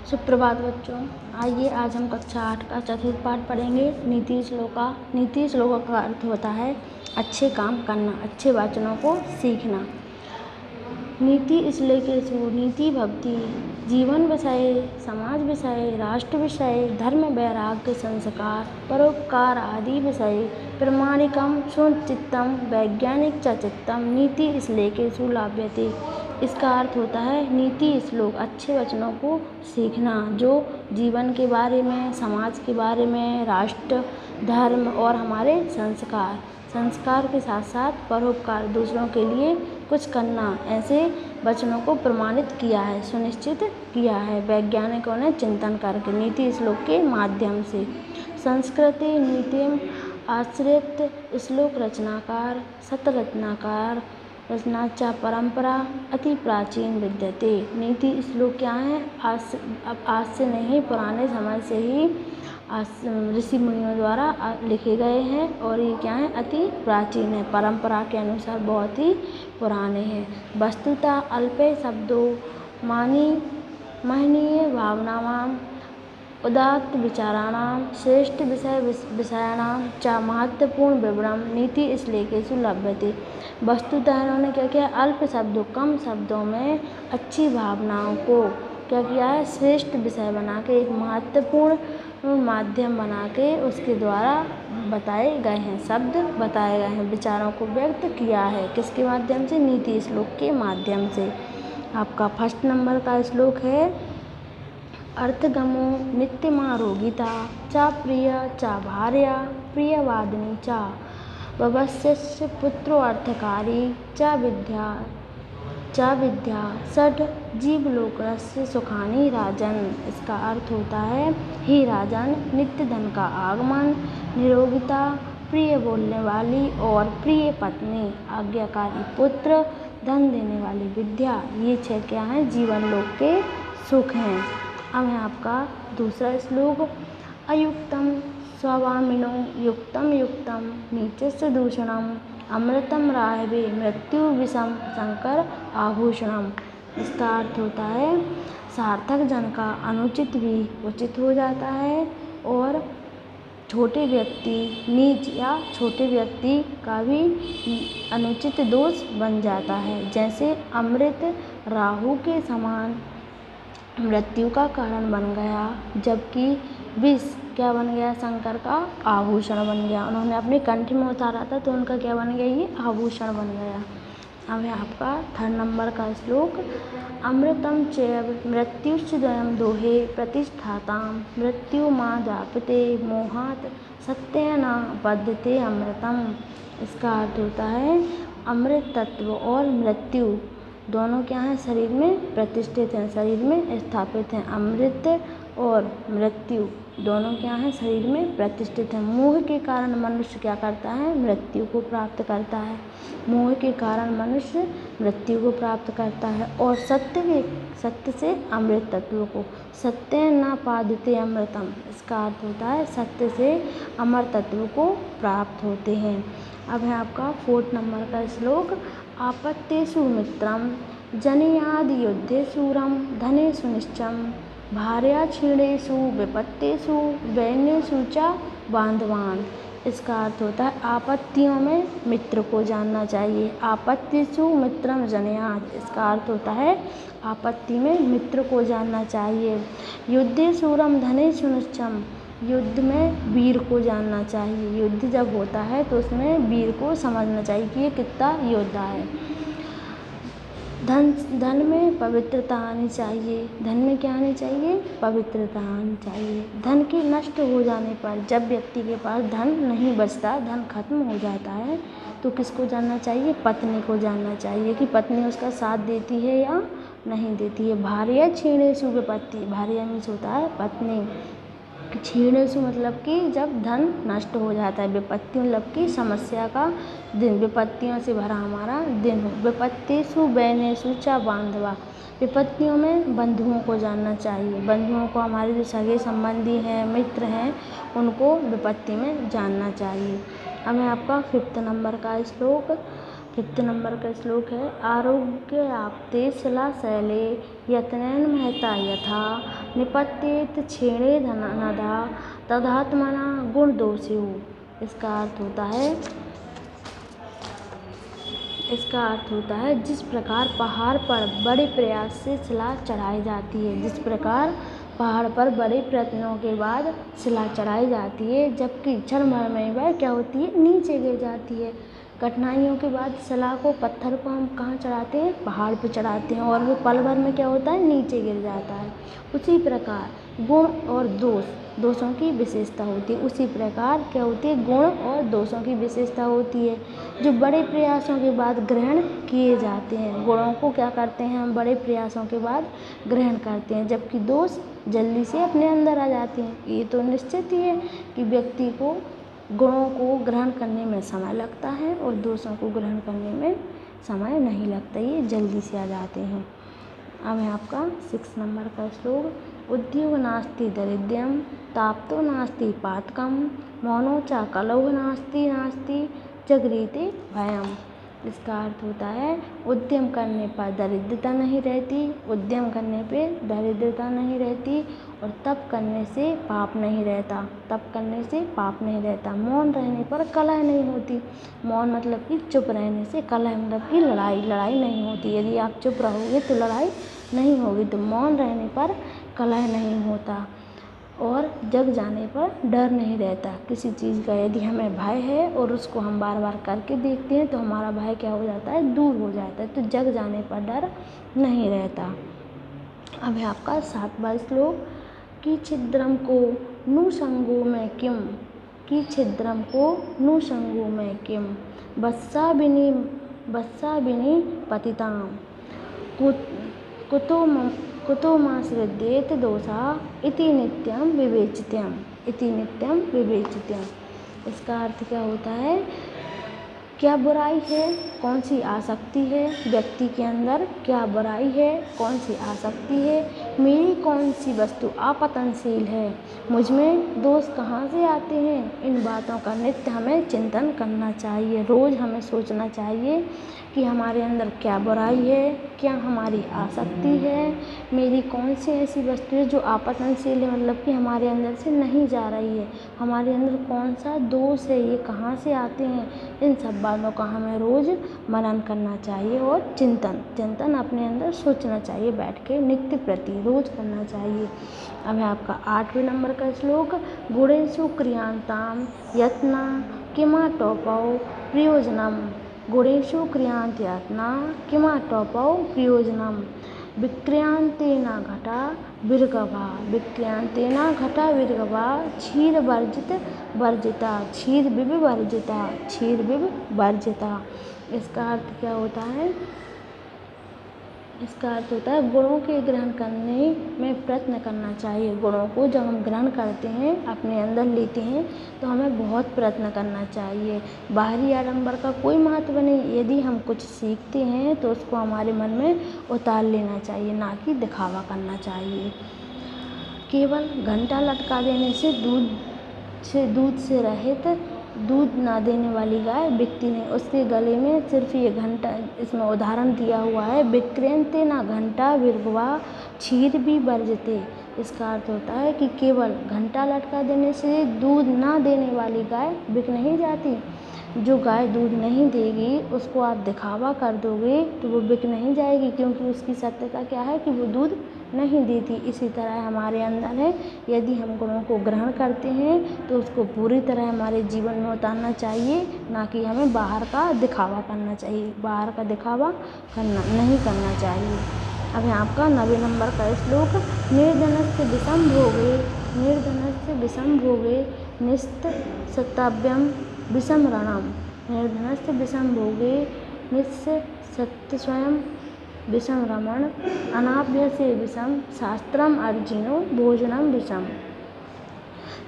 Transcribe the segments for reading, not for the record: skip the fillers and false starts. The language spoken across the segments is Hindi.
सुप्रभात बच्चों। आइए आज हम कक्षा 8 का चतुर्थ पाठ पढ़ेंगे। नीति श्लोका। नीति श्लोका का अर्थ होता है अच्छे काम करना, अच्छे वचनों को सीखना। नीति श्लोकेषु नीति भवति जीवन विषये, समाज विषये, राष्ट्र विषये, धर्म वैराग्य संस्कार, परोपकार आदि विषये प्रामाणिकं सुचित्तम वैज्ञानिक च चित्तम नीति श्लोकेषु लाभ्यते। इसका अर्थ होता है नीति श्लोक अच्छे वचनों को सीखना, जो जीवन के बारे में, समाज के बारे में, राष्ट्र, धर्म और हमारे संस्कार के साथ साथ परोपकार, दूसरों के लिए कुछ करना, ऐसे वचनों को प्रमाणित किया है, सुनिश्चित किया है वैज्ञानिकों ने चिंतन करके नीति श्लोक के माध्यम से। संस्कृति नीतिम आश्रित श्लोक रचनाकार शतरत्नाकार रचनाचा परंपरा अति प्राचीन विद्यते। नीति श्लोक क्या है? आज से नहीं, पुराने समय से ही ऋषि मुनियों द्वारा लिखे गए हैं और ये क्या है? अति प्राचीन है, परंपरा के अनुसार बहुत ही पुराने हैं। वस्तुतः अल्पे शब्दों महनीय भावनावाम उदात्त विचाराणां श्रेष्ठ विषयाणां च महत्वपूर्ण विवरण नीति श्लोकेषु लभ्यते। वस्तुतः इन्होंने क्या किया? अल्प शब्दों, कम शब्दों में अच्छी भावनाओं को क्या किया है? श्रेष्ठ विषय बना के, एक महत्वपूर्ण माध्यम बना के उसके द्वारा बताए गए हैं, शब्द बताए गए हैं, विचारों को व्यक्त किया है। किसके माध्यम से? नीति श्लोक के माध्यम से। आपका फर्स्ट नंबर का श्लोक है अर्थगमो नित्यमारोगिता चा प्रिय चा भार्या प्रियवादिनी चा ववस्यस्य पुत्रो अर्थकारी चा विद्या षड् जीवलोकस्य सुखानि राजन। इसका अर्थ होता है हे राजन, नित्य धन का आगमन, निरोगिता, प्रिय बोलने वाली और प्रिय पत्नी, आज्ञाकारी पुत्र, धन देने वाली विद्या, ये 6 क्या हैं? जीवन लोक के सुख हैं। अब है आपका दूसरा श्लोक अयुक्तम स्वावामिनो युक्तम युक्तम नीचस्य दूषणम अमृतम राहवे मृत्यु विषम शंकर आभूषणम। इसका अर्थ होता है सार्थक जन का अनुचित भी उचित हो जाता है और छोटे व्यक्ति, नीच या छोटे व्यक्ति का भी अनुचित दोष बन जाता है। जैसे अमृत राहु के समान मृत्यु का कारण बन गया, जबकि विष क्या बन गया? शंकर का आभूषण बन गया। उन्होंने अपने कंठ में उतारा था तो उनका क्या बन गया? ये आभूषण बन गया। अब है आपका थर्ड नंबर का श्लोक अमृतम चैव मृत्युश्चद्वयं दोहे प्रतिष्ठाताम मृत्यु मां जापते मोहात सत्येन बद्धते अमृतम। इसका अर्थ होता है अमृत तत्व और मृत्यु दोनों क्या हैं? शरीर में प्रतिष्ठित हैं, शरीर में स्थापित हैं। अमृत और मृत्यु दोनों क्या हैं? शरीर में प्रतिष्ठित हैं। मोह के कारण मनुष्य क्या करता है? मृत्यु को प्राप्त करता है। मोह के कारण मनुष्य मृत्यु को प्राप्त करता है और सत्य से अमृत तत्व को सत्य न पादते अमृतम। इसका अर्थ होता है सत्य से अमर तत्व को प्राप्त होते हैं। अब है आपका फोर्थ नंबर का श्लोक आपत्तेषु मित्रं जनीयाद युद्धे शूरं धनेषु निश्चं भार्या क्षीणेषु विपत्तेषु वैन्येषु च बांधवान। इसका अर्थ होता है आपत्तियों में मित्र को जानना चाहिए। आपत्तिषु मित्रं जनीयाद, इसका अर्थ होता है आपत्ति में मित्र को जानना चाहिए। युद्धे शूरं धनेषु निश्चं, युद्ध में वीर को जानना चाहिए। युद्ध जब होता है तो उसमें वीर को समझना चाहिए कि ये कितना योद्धा है। धन में पवित्रता आनी चाहिए। धन में क्या आनी चाहिए? पवित्रता आनी चाहिए। धन के नष्ट हो जाने पर, जब व्यक्ति के पास धन नहीं बचता, धन खत्म हो जाता है, तो किसको जानना चाहिए? पत्नी को जानना चाहिए कि पत्नी उसका साथ देती है या नहीं देती है। भार्या क्षीणेषु विपत्ति, भार्या मीन्स होता है पत्नी। क्षीणेषु मतलब कि जब धन नष्ट हो जाता है। विपत्ति मतलब कि समस्या का दिन, विपत्तियों से भरा हमारा दिन हो। विपत्तिषु वैन्येषु च बांधवा, विपत्तियों में बंधुओं को जानना चाहिए। बंधुओं को, हमारे जो सगे संबंधी हैं, मित्र हैं, उनको विपत्ति में जानना चाहिए। अब है आपका फिफ्थ नंबर का श्लोक कितने नंबर का श्लोक है? आरोग्य आपते शिला शैले यत्नेन महता यथा निपत्येत क्षीणे नदा तदात्मना गुण दोषियो। इसका अर्थ होता है जिस प्रकार पहाड़ पर बड़े प्रयास से शिला चढ़ाई जाती है, जिस प्रकार पहाड़ पर बड़े प्रयत्नों के बाद शिला चढ़ाई जाती है, जबकि क्षण भर में वह क्या होती है, नीचे गिर जाती है। कठिनाइयों के बाद शिला को, पत्थर को हम कहाँ चढ़ाते हैं? पहाड़ पर चढ़ाते हैं, और वो पल भर में क्या होता है, नीचे गिर जाता है। उसी प्रकार गुण और दोषों की विशेषता होती है। उसी प्रकार क्या होती है, गुण और दोषों की विशेषता होती है, जो बड़े प्रयासों के बाद ग्रहण किए जाते हैं। गुणों को क्या करते हैं हम? बड़े प्रयासों के बाद ग्रहण करते हैं, जबकि दोष जल्दी से अपने अंदर आ जाते हैं। ये तो निश्चित ही है कि व्यक्ति को गुणों को ग्रहण करने में समय लगता है और दोषों को ग्रहण करने में समय नहीं लगता, ये जल्दी से आ जाते हैं। अब है आपका 6 नंबर का श्लोक। उद्योग नास्ति दरिद्रम ताप्तो नास्ति पातकम मौनो च कलौ नास्ति जगरीते भयम। इसका अर्थ होता है उद्यम करने पर दरिद्रता नहीं रहती, उद्यम करने पे दरिद्रता नहीं रहती, और तप करने से पाप नहीं रहता, मौन रहने पर कलह नहीं होती। मौन मतलब कि चुप रहने से, कलह मतलब कि लड़ाई नहीं होती। यदि आप चुप रहोगे तो लड़ाई नहीं होगी, तो मौन रहने पर कलह नहीं होता, और जग जाने पर डर नहीं रहता। किसी चीज़ का यदि हमें भय है और उसको हम बार बार करके देखते हैं तो हमारा भय क्या हो जाता है, दूर हो जाता है, तो जग जाने पर डर नहीं रहता। अब है आपका 7वां श्लोक। कि छिद्रम को नु संगो में किम वत्सा बिनी पतिताम कुतो माश्रिद्येत दोषा इति नित्यम विवेचित्यम। इसका अर्थ क्या होता है? क्या बुराई है, कौन सी आसक्ति है व्यक्ति के अंदर, क्या बुराई है, कौन सी आसक्ति है, मेरी कौन सी वस्तु आपतनशील है, मुझ में दोष कहाँ से आते हैं, इन बातों का नित्य हमें चिंतन करना चाहिए। रोज़ हमें सोचना चाहिए कि हमारे अंदर क्या बुराई है, क्या हमारी आसक्ति है, मेरी कौन सी ऐसी वस्तु है जो आपतनशील है, मतलब कि हमारे अंदर से नहीं जा रही है, हमारे अंदर कौन सा दोष है, ये कहाँ से आते हैं। इन सब बातों का हमें रोज़ मनन करना चाहिए, और चिंतन अपने अंदर सोचना चाहिए, बैठ के नित्य प्रति रोज़ करना चाहिए। अब है आपका 8वें नंबर का श्लोक। गुणेषु क्रियांताम यत्ना किमाटोपौ प्रयोजनम गुणेषु क्रियांत्यत्ना किमाटोपौ प्रयोजनम विक्रियांतेन घटा विर्गवा क्षीर वर्जिता। इसका अर्थ क्या होता है? इसका अर्थ होता है गुणों के ग्रहण करने में प्रयत्न करना चाहिए। गुणों को जब हम ग्रहण करते हैं, अपने अंदर लेते हैं, तो हमें बहुत प्रयत्न करना चाहिए। बाहरी आडंबर का कोई महत्व नहीं। यदि हम कुछ सीखते हैं तो उसको हमारे मन में उतार लेना चाहिए, ना कि दिखावा करना चाहिए। केवल घंटा लटका देने से दूध से रहित दूध ना देने वाली गाय बिकती नहीं। उसके गले में सिर्फ ये घंटा, इसमें उदाहरण दिया हुआ है, विक्रेंते ना घंटा विर्गवा क्षीर भी वर्जते। इसका अर्थ होता है कि केवल घंटा लटका देने से दूध ना देने वाली गाय बिक नहीं जाती। जो गाय दूध नहीं देगी उसको आप दिखावा कर दोगे तो वो बिक नहीं जाएगी, क्योंकि उसकी सत्यता क्या है कि वो दूध नहीं देती। इसी तरह हमारे अंदर है, यदि हम गुणों को ग्रहण करते हैं तो उसको पूरी तरह हमारे जीवन में उतारना चाहिए, ना कि हमें बाहर का दिखावा करना चाहिए। बाहर का दिखावा नहीं करना चाहिए। अब है आपका 9वें नंबर का श्लोक। निर्धनस्य विषम भोगे निस्तब्यम विषम रणम निर्धनस्य विषम भोगे निस्सत्यस्वयं विषम रमण अनाभ्यसे विषम शास्त्रम अर्जिनो भोजनम विषम।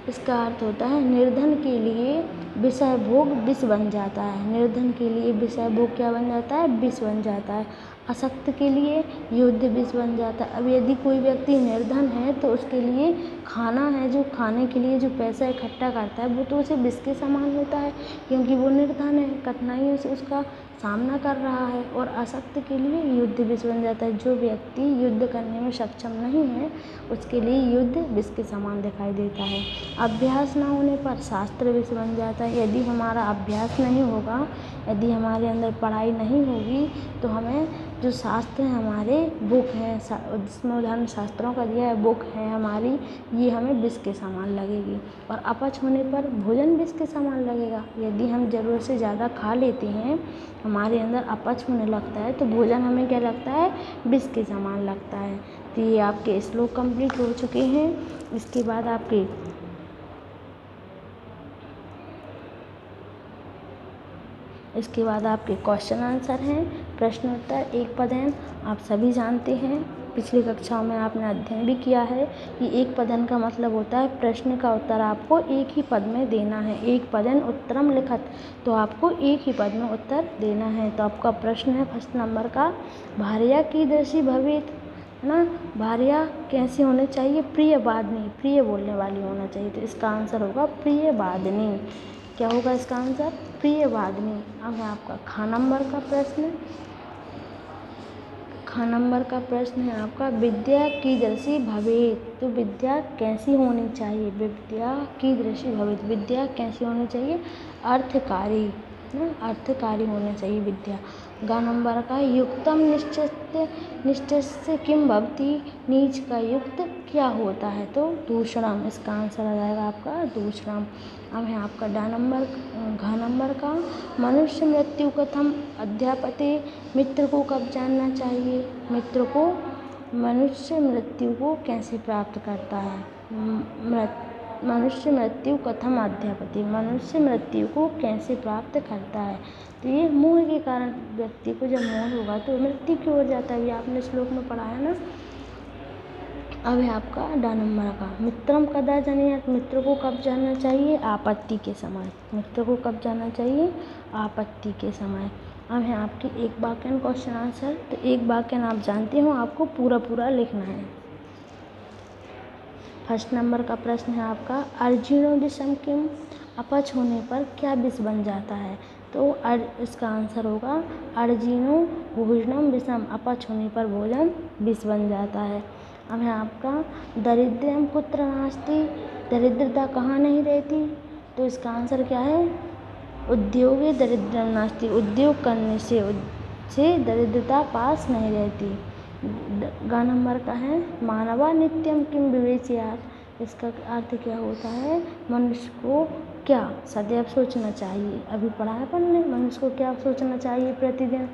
इसका अर्थ होता है निर्धन के लिए विषय भोग विष बन जाता है। निर्धन के लिए विषय भोग क्या बन जाता है? विष बन जाता है। असक्त के लिए युद्ध विष बन जाता है। अब यदि कोई व्यक्ति निर्धन है तो उसके लिए खाना है, जो खाने के लिए जो पैसा इकट्ठा करता है वो तो उसे विष के समान होता है, क्योंकि वो निर्धन है। कठिनाइयों से उसका सामना कर रहा है और अशक्त के लिए युद्ध विष बन जाता है। जो व्यक्ति युद्ध करने में सक्षम नहीं है उसके लिए युद्ध विष के समान दिखाई देता है। अभ्यास न होने पर शास्त्र विष बन जाता है। यदि हमारा अभ्यास नहीं होगा, यदि हमारे अंदर पढ़ाई नहीं होगी तो हमें जो शास्त्र हैं हमारे बुक हैं, जिसमें उदाहरण शास्त्रों का दिया है, बुक है हमारी, ये हमें विष के समान लगेगी। और अपच होने पर भोजन विष के समान लगेगा। यदि हम ज़रूरत से ज़्यादा खा लेते हैं, हमारे अंदर अपच होने लगता है, तो भोजन हमें क्या लगता है, विष के समान लगता है। तो ये आपके श्लोक कंप्लीट हो चुके हैं। इसके बाद आपके क्वेश्चन आंसर हैं। प्रश्न उत्तर एक पदन आप सभी जानते हैं, पिछली कक्षाओं में आपने अध्ययन भी किया है कि एक पदन का मतलब होता है प्रश्न का उत्तर आपको एक ही पद में देना है। एक पदन उत्तरम लिखत, तो आपको एक ही पद में उत्तर देना है। तो आपका प्रश्न है फर्स्ट नंबर का, भार्या कीदृशी भवेत्, है ना। भार्या कैसी होनी चाहिए, प्रिय वादिनी, प्रिय बोलने वाली होना चाहिए। तो इसका आंसर होगा प्रिय वादिनी। क्या होगा इसका आंसर, प्रिय वादिनी। अब है आपका ख नंबर का प्रश्न। ख नंबर का प्रश्न है आपका, विद्या कीदृशी भवेत्, तो विद्या कैसी होनी चाहिए, विद्या कीदृशी भवेत्, विद्या कैसी होनी चाहिए, अर्थकारी, ना, अर्थकारी होनी चाहिए विद्या। ग नंबर का, युक्तम निश्चित से किम भवति, नीच का युक्त क्या होता है, तो दूषणम। इसका आंसर आ जाएगा आपका दूषणम। अब है आपका घ नंबर का, मनुष्य मृत्यु कथम अध्यापते, मित्र को कब जानना चाहिए, मनुष्य मृत्यु को कैसे प्राप्त करता है, मनुष्य मृत्यु कथम अध्यापते, मनुष्य मृत्यु को कैसे प्राप्त करता है। तो ये मोह के कारण, व्यक्ति को जब मोह होगा तो मृत्यु की ओर जाता है, ये आपने श्लोक में पढ़ा है ना। अब है आपका ड नंबर का, मित्रम कदा जनेयात्, मित्र को कब जानना चाहिए, आपत्ति के समय, मित्र को कब जानना चाहिए, आपत्ति के समय। अब है आपकी एक वाक्य क्वेश्चन आंसर। तो एक वाक्य आप जानते हो, आपको पूरा लिखना है। फर्स्ट नंबर का प्रश्न है आपका, अर्जुनो विषम किम, अपच होने पर क्या विष बन जाता है, तो इसका आंसर होगा अर्जुनो भोजनम विषम, अपच होने पर भोजन विष बन जाता है। अब है आपका, दरिद्रम कुत्र नास्ति, दरिद्रता कहाँ नहीं रहती, तो इसका आंसर क्या है, उद्योगे दरिद्रम नास्ति, उद्योग करने से दरिद्रता पास नहीं रहती। ग नंबर का है, मानवा नित्यम किम विवेचयात्, इसका अर्थ क्या होता है, मनुष्य को क्या सदैव सोचना चाहिए। अभी पढ़ा है अपन ने, मनुष्य को क्या सोचना चाहिए प्रतिदिन,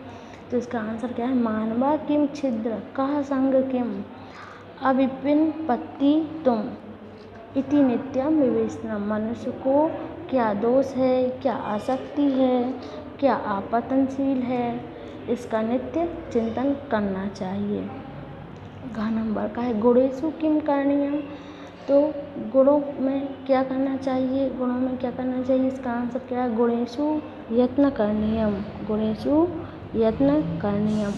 तो इसका आंसर क्या है, मानवा किम छिद्र कह संग किम अविपिन पत्ति तुम इति नित्यम विवेचनम, मनुष्य को क्या दोष है, क्या आसक्ति है, क्या आपतनशील है, इसका नित्य चिंतन करना चाहिए। घ नंबर का है, गुणेषु किम करणीयम, तो गुणों में क्या करना चाहिए, गुणों में क्या करना चाहिए, इसका आंसर क्या है, गुणेषु यत्न करणीयम, गुणेषु यत्न करणीयम,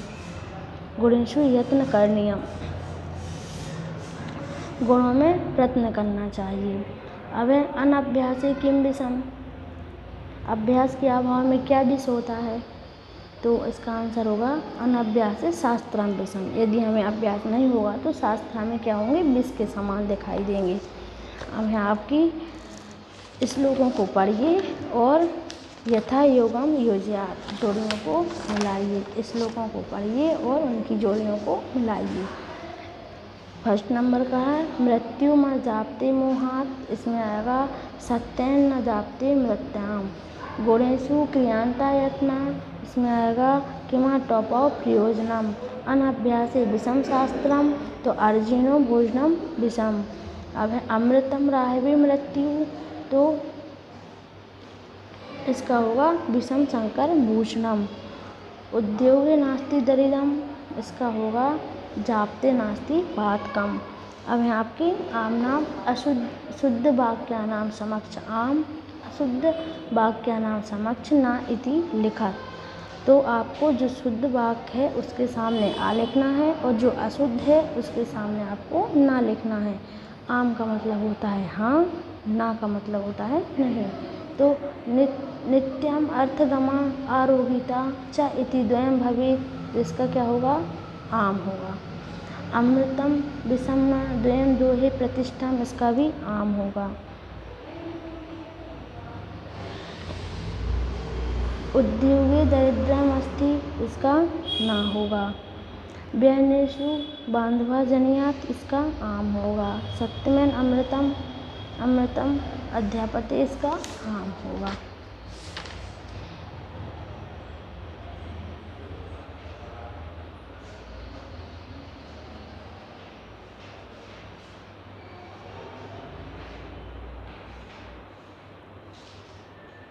गुणेषु यत्न करणीयम, गुणों में प्रयत्न करना चाहिए। अब है अनभ्यासे किम विषम, अभ्यास के अभाव में क्या विष होता है, तो इसका आंसर होगा अनभ्यासे शास्त्रम विषम, यदि हमें अभ्यास नहीं होगा तो शास्त्र हमें क्या होंगे, विष के समान दिखाई देंगे। अब है आपकी श्लोकों को पढ़िए और यथा योगम योजयात्, जोड़ियों को मिलाइए, श्लोकों को पढ़िए और उनकी जोड़ियों को मिलाइए। फर्स्ट नंबर का है, मृत्यु म जाप्ते मोहात्, इसमें आएगा सत्येन न जाप्ते मृत्याम, गुणेषु क्रियांता यत्ना, इसमें आएगा किमा टॉपौ प्रयोजनम, अनभ्यासे विषम शास्त्रम, तो अर्जुनो भोजनम विषम। अब है अमृतम राहवे मृत्यु, तो इसका होगा विषम शंकर भूषणम। उद्योगे नास्ति दरिद्रम, इसका होगा जाप्ते नास्ति पातकम। अब है आपकी आम नाम शुद्ध वाक्यानाम समक्ष, आम अशुद्ध वाक्यानाम समक्ष ना इति लिखत, तो आपको जो शुद्ध वाक्य है उसके सामने आ लिखना है और जो अशुद्ध है उसके सामने आपको ना लिखना है। आम का मतलब होता है हाँ, ना का मतलब होता है नहीं। तो नित्यम अर्थगमा आरोगिता च इति द्वयं भवेत्, तो इसका क्या होगा, आम होगा। अमृतम विषम द्वयं दोहे प्रतिष्ठम, इसका भी आम होगा। उद्योगे दरिद्रम अस्ति, इसका ना होगा। व्ययनेषु बांधवा जनियात, इसका आम होगा। सत्यमेन अमृतम अमृतम अध्यापते, इसका आम होगा।